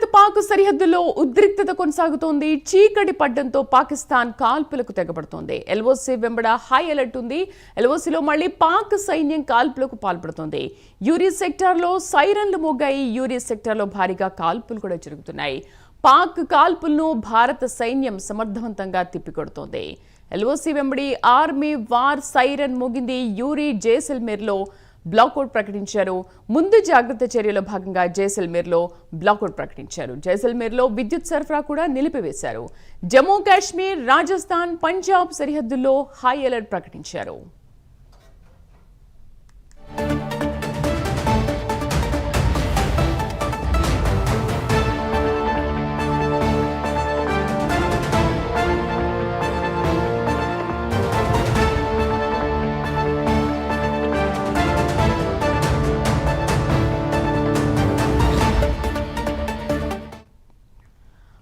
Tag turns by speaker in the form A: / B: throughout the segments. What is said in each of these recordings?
A: భారత్ పాక్ సరిహద్దులో ఉద్రిక్తత కొనసాగుతోంది. చీకటి పడ్డంతో పాకిస్తాన్ కాల్పులకు తెగబడుతోంది. ఎల్ఓసి వెంబడ హై అలర్ట్ ఉంది. ఎల్ఓసిలో మళ్లీ పాక్ సైన్యం కాల్పులకు పాల్పడుతోంది. యూరీ సెక్టార్లో సైరన్లు మోగాయి. యూరీ సెక్టార్లో భారీగా కాల్పులు కూడా జరుగుతున్నాయి. పాక్ కాల్పులను భారత సైన్యం సమర్థవంతంగా తిప్పికొడుతోంది. ఎల్ఓసి వెంబడి ఆర్మీ వార్ సైరన్ మోగింది. యూరీ జైసల్మేర్లో బ్లాకౌట్ ప్రకటించారు. ముందు జాగ్రత్త చర్యలో భాగంగా జైసల్మేర్లో బ్లాకౌట్ ప్రకటించారు. జైసల్మేర్లో విద్యుత్ సరఫరా కూడా నిలిపివేశారు. జమ్మూ కాశ్మీర్, రాజస్థాన్, పంజాబ్ సరిహద్దుల్లో హై అలర్ట్ ప్రకటించారు.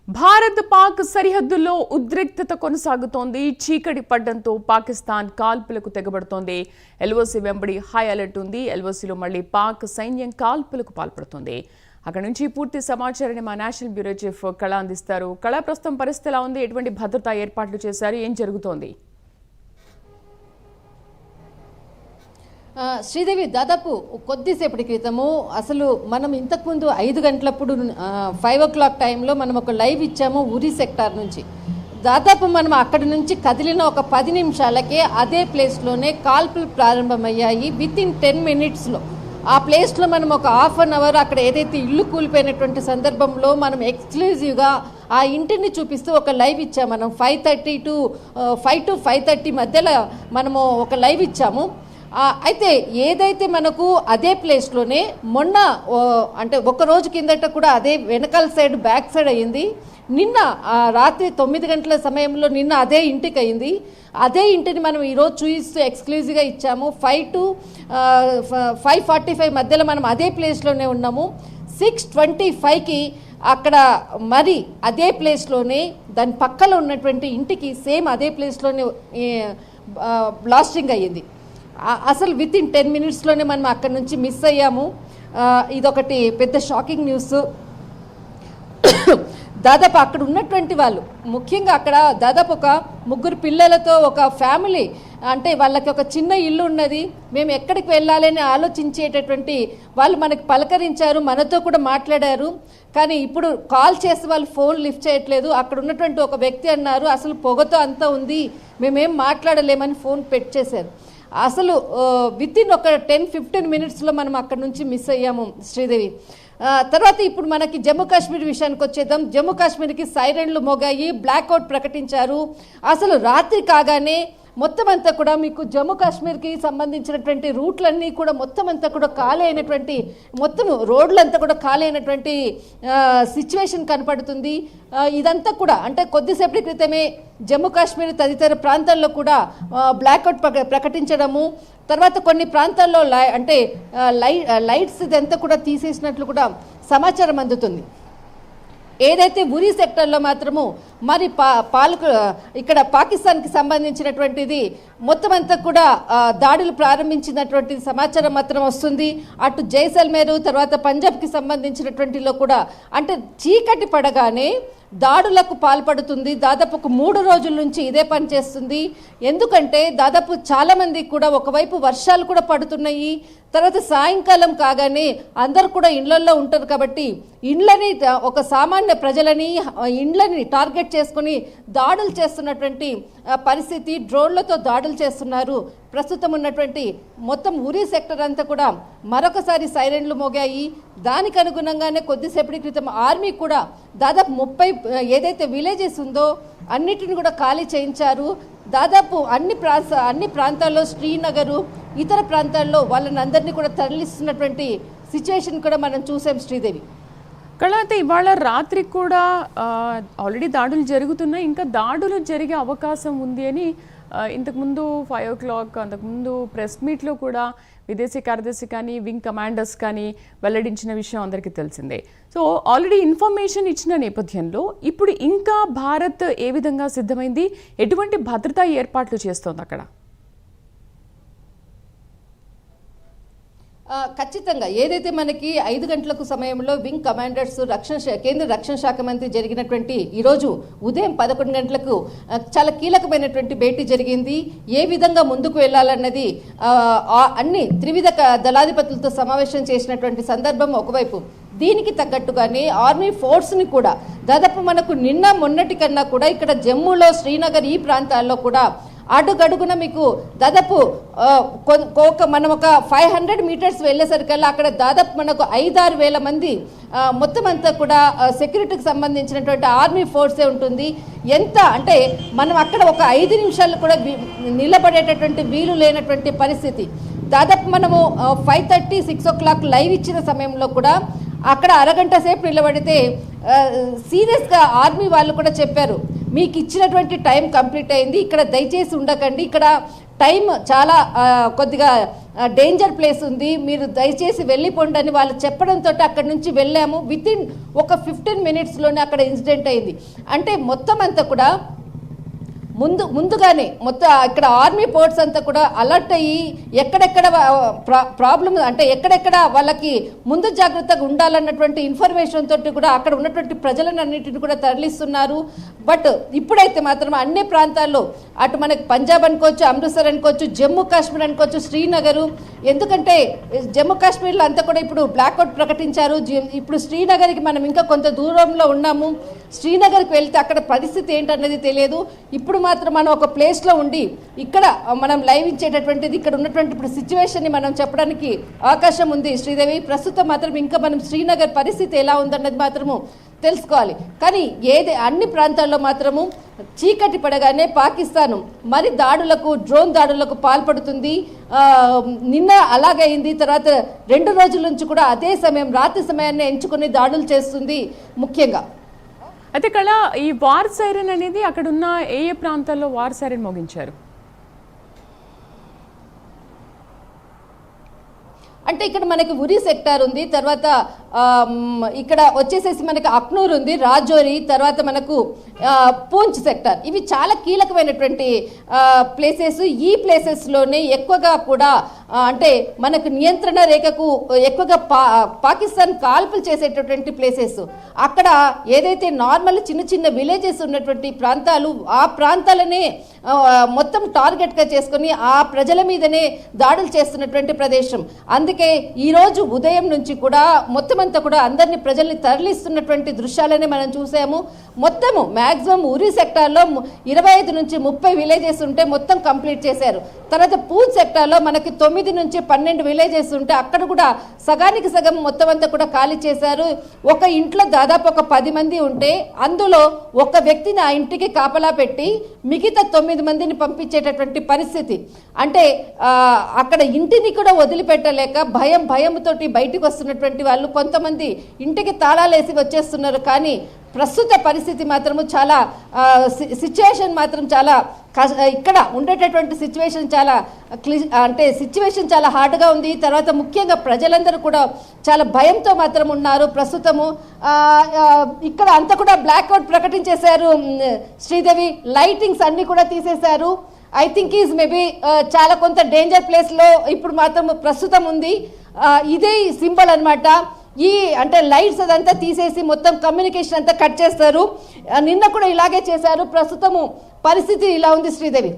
A: భారత్ పాక్ సరిహద్దుల్లో ఉద్రిక్తత కొనసాగుతోంది. చీకటి పడ్డంతో పాకిస్తాన్ కాల్పులకు తెగబడుతోంది. ఎల్ఓసి వెంబడి హై అలర్ట్ ఉంది. ఎల్ఓసిలో మళ్లీ పాక్ సైన్యం కాల్పులకు పాల్పడుతోంది. అక్కడ నుంచి పూర్తి సమాచారాన్ని మా నేషనల్ బ్యూరో చీఫ్ కళ అందిస్తారు. కళ, ప్రస్తుతం పరిస్థితి ఎలా ఉంది? ఎటువంటి భద్రతా ఏర్పాట్లు చేశారు? ఏం జరుగుతోంది?
B: శ్రీదేవి, దాదాపు కొద్దిసేపటి క్రితము అసలు మనం ఇంతకుముందు 5 గంటలప్పుడు 5 o'clock టైంలో మనం ఒక లైవ్ ఇచ్చాము ఉరీ సెక్టార్ నుంచి. దాదాపు మనం అక్కడి నుంచి కదిలిన ఒక 10 నిమిషాలకే అదే ప్లేస్లోనే కాల్పులు ప్రారంభమయ్యాయి. వితిన్ 10 minutesలో ఆ ప్లేస్లో మనం ఒక ½ an hour అక్కడ ఏదైతే ఇల్లు కూలిపోయినటువంటి సందర్భంలో మనం ఎక్స్క్లూజివ్గా ఆ ఇంటిని చూపిస్తూ ఒక లైవ్ ఇచ్చాము. మనం 5:30 to 5:30 మధ్యలో మనము ఒక లైవ్ ఇచ్చాము. అయితే ఏదైతే మనకు అదే ప్లేస్లోనే మొన్న అంటే ఒక రోజు కిందట కూడా అదే వెనకాల సైడ్ బ్యాక్ సైడ్ అయ్యింది. నిన్న రాత్రి 9 గంటల సమయంలో నిన్న అదే ఇంటికి అయింది. అదే ఇంటిని మనం ఈరోజు చూపిస్తూ ఎక్స్క్లూజివ్గా ఇచ్చాము. 5 to 5:45 మధ్యలో మనం అదే ప్లేస్లోనే ఉన్నాము. 6:25కి అక్కడ మరి అదే ప్లేస్లోనే దాని పక్కలో ఉన్నటువంటి ఇంటికి సేమ్ అదే ప్లేస్లోనే బ్లాస్టింగ్ అయ్యింది. అసలు వితిన్ 10 minutesలోనే మనం అక్కడి నుంచి మిస్ అయ్యాము. ఇదొకటి పెద్ద షాకింగ్ న్యూస్. దాదాపు అక్కడ ఉన్నటువంటి వాళ్ళు, ముఖ్యంగా అక్కడ దాదాపు ఒక 3 పిల్లలతో ఒక ఫ్యామిలీ, అంటే వాళ్ళకి ఒక చిన్న ఇల్లు ఉన్నది. మేము ఎక్కడికి వెళ్ళాలని ఆలోచించేటటువంటి వాళ్ళు మనకి పలకరించారు, మనతో కూడా మాట్లాడారు. కానీ ఇప్పుడు కాల్ చేసి వాళ్ళు ఫోన్ లిఫ్ట్ చేయట్లేదు. అక్కడ ఉన్నటువంటి ఒక వ్యక్తి అన్నారు, అసలు పొగతో అంతా ఉంది, మేమేం మాట్లాడలేమని ఫోన్ పెట్టేశారు. అసలు వితిన్ ఒక 10-15 minutesలో మనం అక్కడ నుంచి మిస్ అయ్యాము శ్రీదేవి. తర్వాత ఇప్పుడు మనకి జమ్మూ కాశ్మీర్ విషయానికి వచ్చేద్దాం. జమ్మూ కాశ్మీర్కి సైరన్లు మోగాయి, బ్లాక్అవుట్ ప్రకటించారు. అసలు రాత్రి కాగానే మొత్తం అంతా కూడా మీకు జమ్మూ కాశ్మీర్కి సంబంధించినటువంటి రూట్లన్నీ కూడా మొత్తం అంతా కూడా ఖాళీ అయినటువంటి, మొత్తం రోడ్లంతా కూడా ఖాళీ అయినటువంటి సిచ్యువేషన్ కనపడుతుంది. ఇదంతా కూడా అంటే కొద్దిసేపటి క్రితమే జమ్మూ కాశ్మీర్ తదితర ప్రాంతాల్లో కూడా బ్లాక్అవుట్ ప్రకటించడము, తర్వాత కొన్ని ప్రాంతాల్లో అంటే లైట్స్ ఇదంతా కూడా తీసేసినట్లు కూడా సమాచారం అందుతుంది. ఏదైతే ఉరీ సెక్టర్లో మాత్రము మరి ఇక్కడ పాకిస్తాన్కి సంబంధించినటువంటిది మొత్తం అంతా కూడా దాడులు ప్రారంభించినటువంటి సమాచారం మాత్రం వస్తుంది. అటు జైసల్మేరు తర్వాత పంజాబ్కి సంబంధించినటువంటిలో కూడా అంటే చీకటి పడగానే దాడులకు పాల్పడుతుంది. దాదాపు ఒక 3 రోజుల నుంచి ఇదే పని చేస్తుంది. ఎందుకంటే దాదాపు చాలామంది కూడా ఒకవైపు వర్షాలు కూడా పడుతున్నాయి, తర్వాత సాయంకాలం కాగానే అందరు కూడా ఇళ్లల్లో ఉంటారు కాబట్టి ఇండ్లని, ఒక సామాన్య ప్రజలని ఇండ్లని టార్గెట్ చేసుకుని దాడులు చేస్తున్నటువంటి పరిస్థితి. డ్రోన్లతో దాడులు చేస్తున్నారు. ప్రస్తుతం ఉన్నటువంటి మొత్తం ఉరీ సెక్టర్ అంతా కూడా మరొకసారి సైరన్లు మోగాయి. దానికి అనుగుణంగానే కొద్దిసేపటి క్రితం ఆర్మీ కూడా దాదాపు 30 ఏదైతే విలేజెస్ ఉందో అన్నిటిని కూడా ఖాళీ చేయించారు. దాదాపు అన్ని ప్రాంతాల్లో, శ్రీనగరు ఇతర ప్రాంతాల్లో వాళ్ళని అందరినీ కూడా తరలిస్తున్నటువంటి సిచ్యువేషన్ కూడా మనం చూసాం శ్రీదేవి.
A: అయితే ఇవాళ రాత్రి కూడా ఆల్రెడీ దాడులు జరుగుతున్నాయి, ఇంకా దాడులు జరిగే అవకాశం ఉంది అని ఇంతకుముందు 5 o'clock అంతకుముందు ప్రెస్ మీట్లో కూడా విదేశీ కార్యదర్శి కానీ వింగ్ కమాండర్స్ కానీ వెల్లడించిన విషయం అందరికీ తెలిసిందే. సో ఆల్రెడీ ఇన్ఫర్మేషన్ ఇచ్చిన నేపథ్యంలో ఇప్పుడు ఇంకా భారత్ ఏ విధంగా సిద్ధమైంది, ఎటువంటి భద్రతా ఏర్పాట్లు చేస్తోంది అక్కడ?
B: ఖచ్చితంగా ఏదైతే మనకి 5 గంటలకు సమయంలో వింగ్ కమాండర్స్ కేంద్ర రక్షణ శాఖ మంత్రి జరిగినటువంటి ఈరోజు ఉదయం 11 గంటలకు చాలా కీలకమైనటువంటి భేటీ జరిగింది. ఏ విధంగా ముందుకు వెళ్ళాలన్నది అన్ని త్రివిధ దళాధిపతులతో సమావేశం చేసినటువంటి సందర్భం ఒకవైపు. దీనికి తగ్గట్టుగానే ఆర్మీ ఫోర్స్ని కూడా దాదాపు మనకు నిన్న మొన్నటి కన్నా కూడా ఇక్కడ జమ్మూలో, శ్రీనగర్ ఈ ప్రాంతాల్లో కూడా అడుగడుగున మీకు దాదాపు మనం ఒక 500 మీటర్స్ వెళ్ళేసరికల్లా అక్కడ దాదాపు మనకు 5-6 వేల మంది మొత్తం అంతా కూడా సెక్యూరిటీకి సంబంధించినటువంటి ఆర్మీ ఫోర్సే ఉంటుంది. ఎంత అంటే మనం అక్కడ ఒక 5 నిమిషాలు కూడా నిలబడేటటువంటి వీలు లేనటువంటి పరిస్థితి. దాదాపు మనము 5:30, 6 o'clock లైవ్ ఇచ్చిన సమయంలో కూడా అక్కడ అరగంట సేపు నిలబడితే సీరియస్గా ఆర్మీ వాళ్ళు కూడా చెప్పారు, మీకు ఇచ్చినటువంటి టైం కంప్లీట్ అయింది, ఇక్కడ దయచేసి ఉండకండి, ఇక్కడ టైం చాలా కొద్దిగా డేంజర్ ప్లేస్ ఉంది, మీరు దయచేసి వెళ్ళిపోండి అని వాళ్ళు చెప్పడంతో అక్కడి నుంచి వెళ్ళాము. వితిన్ ఒక 15 minutesలోనే అక్కడ ఇన్సిడెంట్ అయింది. అంటే మొత్తం అంతా కూడా ముందుగానే మొత్తం ఇక్కడ ఆర్మీ పోర్ట్స్ అంతా కూడా అలర్ట్ అయ్యి ఎక్కడెక్కడ ప్రాబ్లమ్ అంటే ఎక్కడెక్కడ వాళ్ళకి ముందు జాగ్రత్తగా ఉండాలన్నటువంటి ఇన్ఫర్మేషన్ తోటి కూడా అక్కడ ఉన్నటువంటి ప్రజలను అన్నింటిని కూడా తరలిస్తున్నారు. బట్ ఇప్పుడైతే మాత్రం అన్ని ప్రాంతాల్లో అటు మనకి పంజాబ్ అనుకోవచ్చు, అమృత్సర్ అనుకోవచ్చు, జమ్మూ కాశ్మీర్ అనుకోవచ్చు, శ్రీనగరు, ఎందుకంటే జమ్మూ కాశ్మీర్లో అంతా కూడా ఇప్పుడు బ్లాక్అవుట్ ప్రకటించారు. ఇప్పుడు శ్రీనగర్కి మనం ఇంకా కొంత దూరంలో ఉన్నాము. శ్రీనగర్కి వెళ్తే అక్కడ పరిస్థితి ఏంటన్నది తెలియదు. ఇప్పుడు మాత్రం మనం ఒక ప్లేస్లో ఉండి ఇక్కడ మనం లైవ్ ఇచ్చేటటువంటిది ఇక్కడ ఉన్నటువంటి ఇప్పుడు సిచ్యువేషన్ని మనం చెప్పడానికి అవకాశం ఉంది. శ్రీదేవి, ప్రస్తుతం మాత్రం ఇంకా మనం శ్రీనగర్ పరిస్థితి ఎలా ఉందన్నది మాత్రము తెలుసుకోవాలి. కానీ అన్ని ప్రాంతాల్లో మాత్రము చీకటి పడగానే పాకిస్తాన్ మరి డ్రోన్ దాడులకు పాల్పడుతుంది. నిన్న అలాగైంది. తర్వాత 2 రోజుల నుంచి కూడా అదే సమయం రాత్రి సమయాన్ని ఎంచుకుని దాడులు చేస్తుంది ముఖ్యంగా.
A: అయితే ఇక్కడ ఈ వార్ సైరన్ అనేది అక్కడ ఉన్న ఏ ప్రాంతాల్లో వార్ సైరన్ మోగించారు?
B: అంటే ఇక్కడ మనకి ఉరి సెక్టార్ ఉంది, తర్వాత ఇక్కడ వచ్చేసేసి మనకి అక్నూర్ ఉంది, రాజోరి, తర్వాత మనకు పూంచ్ సెక్టార్. ఇవి చాలా కీలకమైనటువంటి ప్లేసెస్. ఈ ప్లేసెస్లోనే ఎక్కువగా కూడా అంటే మనకు నియంత్రణ రేఖకు ఎక్కువగా పాకిస్తాన్ కాల్పులు చేసేటటువంటి ప్లేసెస్. అక్కడ ఏదైతే నార్మల్ చిన్న చిన్న విలేజెస్ ఉన్నటువంటి ప్రాంతాలు, ఆ ప్రాంతాలనే మొత్తం టార్గెట్గా చేసుకొని ఆ ప్రజల మీదనే దాడులు చేస్తున్నటువంటి ప్రదేశం. అందుకే ఈరోజు ఉదయం నుంచి కూడా మొత్తం అంతా కూడా అందరినీ ప్రజల్ని తరలిస్తున్నటువంటి దృశ్యాలనే మనం చూసాము. మొత్తము మ్యాక్సిమం ఉరి సెక్టార్లో 25 నుంచి 30 విలేజెస్ ఉంటే మొత్తం కంప్లీట్ చేశారు. తర్వాత పూంచ్ సెక్టార్లో మనకి 9 నుంచి 12 విలేజెస్ ఉంటే అక్కడ కూడా సగానికి సగం మొత్తం అంతా కూడా ఖాళీ చేశారు. ఒక ఇంట్లో దాదాపు ఒక 10 మంది ఉంటే అందులో ఒక వ్యక్తిని ఆ ఇంటికి కాపలా పెట్టి మిగతా 9 మందిని పంపించేటటువంటి పరిస్థితి. అంటే అక్కడ ఇంటిని కూడా వదిలిపెట్టలేక భయంతోటి బయటకు వస్తున్నటువంటి వాళ్ళు కొంతమంది ఇంటికి తాళాలేసి వచ్చేస్తున్నారు. కానీ ప్రస్తుత పరిస్థితి మాత్రము చాలా సిచ్యువేషన్ మాత్రం చాలా ఇక్కడ ఉండేటటువంటి సిచ్యువేషన్ చాలా హార్డ్గా ఉంది. తర్వాత ముఖ్యంగా ప్రజలందరూ కూడా చాలా భయంతో మాత్రం ఉన్నారు. ప్రస్తుతము ఇక్కడ అంతా కూడా బ్లాక్అవుట్ ప్రకటించేశారు శ్రీదేవి. లైటింగ్స్ అన్నీ కూడా తీసేశారు. ఐ థింక్ ఈజ్ మేబీ చాలా కొంత డేంజర్ ప్లేస్లో ఇప్పుడు మాత్రం ప్రస్తుతం ఉంది. ఇదే సింబల్ అనమాట. అంటే లైట్స్ అదంతా తీసేసి మొత్తం కమ్యూనికేషన్ అంతా కట్ చేస్తారు. నిన్న కూడా ఇలాగే చేశారు. ప్రస్తుతము పరిస్థితి ఇలా ఉంది శ్రీదేవి.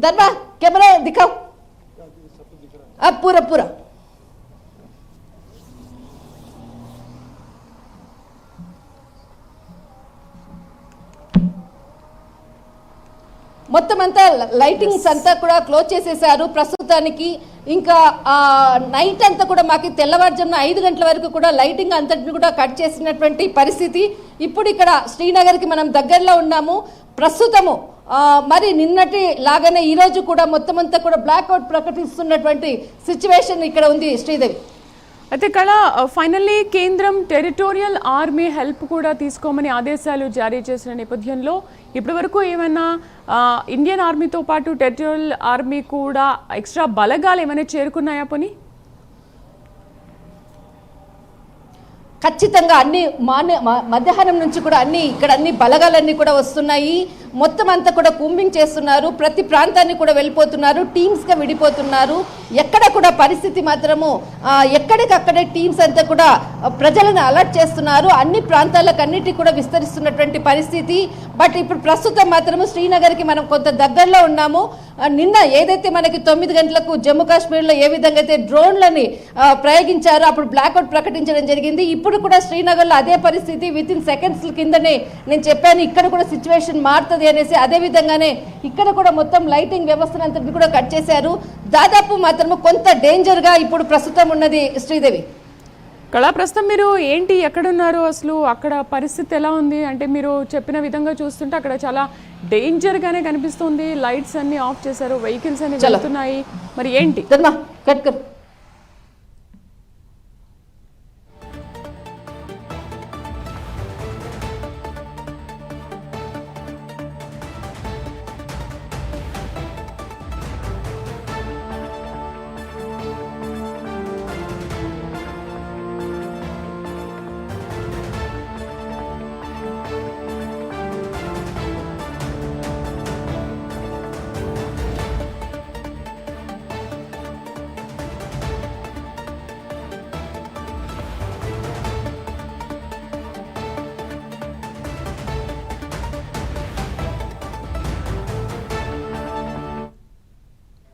B: ధర్మా కెమెరా దిఖావ్ పూరా మొత్తం అంతా లైటింగ్స్ అంతా కూడా క్లోజ్ చేసేసారు ప్రస్తుతానికి. ఇంకా నైట్ అంతా కూడా మాకు తెల్లవారుజామున 5 గంటల వరకు కూడా లైటింగ్ అంతటిని కూడా కట్ చేసినటువంటి పరిస్థితి. ఇప్పుడు ఇక్కడ శ్రీనగర్కి మనం దగ్గరలో ఉన్నాము. ప్రస్తుతము మరి నిన్నటి లాగానే ఈరోజు కూడా మొత్తం అంతా కూడా బ్లాక్అవుట్ ప్రకటిస్తున్నటువంటి సిచ్యువేషన్ ఇక్కడ ఉంది శ్రీదేవి.
A: అయితే ఇక్కడ ఫైనల్లీ కేంద్రం టెరిటోరియల్ ఆర్మీ హెల్ప్ కూడా తీసుకోమని ఆదేశాలు జారీ చేసిన నేపథ్యంలో ఇప్పటి వరకు ఏమైనా ఇండియన్ ఆర్మీతో పాటు టెరిటోరియల్ ఆర్మీ కూడా ఎక్స్ట్రా బలగాలు ఏమైనా చేరుకున్నాయా పోనీ?
B: ఖచ్చితంగా మధ్యాహ్నం నుంచి కూడా ఇక్కడ అన్ని బలగాలన్నీ కూడా వస్తున్నాయి. మొత్తం అంతా కూడా కూంబింగ్ చేస్తున్నారు, ప్రతి ప్రాంతాన్ని కూడా వెళ్ళిపోతున్నారు, టీమ్స్గా విడిపోతున్నారు. ఎక్కడ కూడా పరిస్థితి మాత్రము ఎక్కడికక్కడే టీమ్స్ అంతా కూడా ప్రజలను అలర్ట్ చేస్తున్నారు, అన్ని ప్రాంతాలకన్నిటి కూడా విస్తరిస్తున్నటువంటి పరిస్థితి. బట్ ఇప్పుడు ప్రస్తుతం మాత్రము శ్రీనగర్కి మనం కొంత దగ్గరలో ఉన్నాము. నిన్న ఏదైతే మనకి 9 గంటలకు జమ్మూ కాశ్మీర్లో ఏ విధంగా అయితే డ్రోన్లని ప్రయోగించారో అప్పుడు బ్లాక్అవుట్ ప్రకటించడం జరిగింది. ఇప్పుడు కూడా శ్రీనగర్లో అదే పరిస్థితి, విత్ ఇన్ సెకండ్స్ కిందనే నేను చెప్పాను ఇక్కడ కూడా సిచ్యువేషన్ మారుతుంది అనేసి. అదే విధంగానే ఇక్కడ కూడా మొత్తం లైటింగ్ వ్యవస్థను అంతటి కూడా కట్ చేశారు. దాదాపు మాత్రము కొంత డేంజర్గా ఇప్పుడు ప్రస్తుతం ఉన్నది శ్రీదేవి.
A: కళా ప్రస్తుతం మీరు ఏంటి ఎక్కడున్నారు, అసలు అక్కడ పరిస్థితి ఎలా ఉంది? అంటే మీరు చెప్పిన విధంగా చూస్తుంటే అక్కడ చాలా డేంజర్గానే కనిపిస్తుంది, లైట్స్ అన్ని ఆఫ్ చేశారు, వెహికల్స్ అన్ని వెళ్తున్నాయి, మరి ఏంటి?
B: కట్ కర్